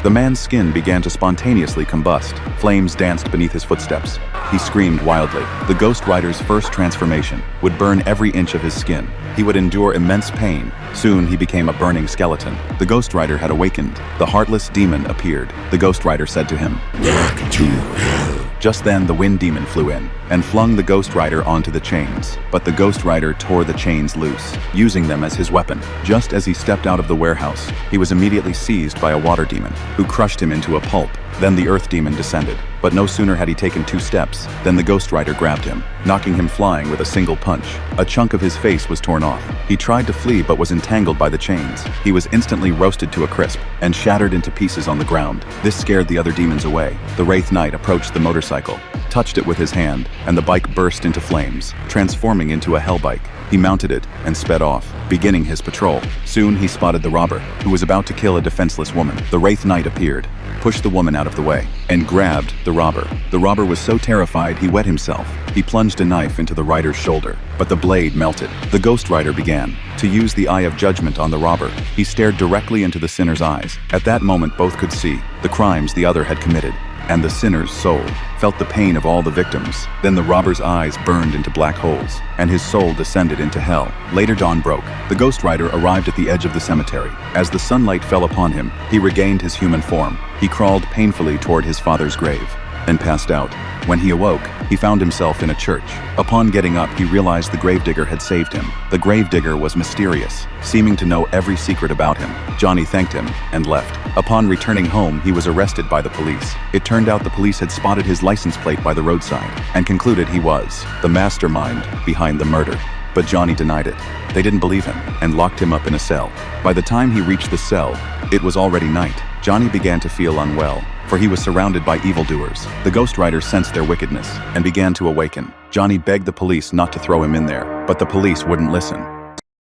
The man's skin began to spontaneously combust. Flames danced beneath his footsteps. He screamed wildly. The Ghost Rider's first transformation would burn every inch of his skin. He would endure immense pain. Soon he became a burning skeleton. The Ghost Rider had awakened. The heartless demon appeared. The Ghost Rider said to him, "Back to hell." Just then the Wind Demon flew in and flung the Ghost Rider onto the chains. But the Ghost Rider tore the chains loose, using them as his weapon. Just as he stepped out of the warehouse, he was immediately seized by a water demon, who crushed him into a pulp. Then the Earth Demon descended. But no sooner had he taken 2 steps than the Ghost Rider grabbed him, knocking him flying with a single punch. A chunk of his face was torn off. He tried to flee but was entangled by the chains. He was instantly roasted to a crisp and shattered into pieces on the ground. This scared the other demons away. The Wraith Knight approached the motorcycle, touched it with his hand, and the bike burst into flames, transforming into a hell bike. He mounted it and sped off, beginning his patrol. Soon he spotted the robber, who was about to kill a defenseless woman. The Wraith Knight appeared, pushed the woman out of the way, and grabbed the robber. The robber was so terrified he wet himself. He plunged a knife into the rider's shoulder, but the blade melted. The Ghost Rider began to use the Eye of Judgment on the robber. He stared directly into the sinner's eyes. At that moment, both could see the crimes the other had committed, and the sinner's soul felt the pain of all the victims. Then the robber's eyes burned into black holes, and his soul descended into hell. Later dawn broke. The Ghost Rider arrived at the edge of the cemetery. As the sunlight fell upon him, he regained his human form. He crawled painfully toward his father's grave and passed out. When he awoke, he found himself in a church. Upon getting up, he realized the gravedigger had saved him. The gravedigger was mysterious, seeming to know every secret about him. Johnny thanked him and left. Upon returning home, he was arrested by the police. It turned out the police had spotted his license plate by the roadside and concluded he was the mastermind behind the murder. But Johnny denied it. They didn't believe him and locked him up in a cell. By the time he reached the cell, it was already night. Johnny began to feel unwell, for he was surrounded by evildoers. The Ghost Rider sensed their wickedness and began to awaken. Johnny begged the police not to throw him in there, but the police wouldn't listen.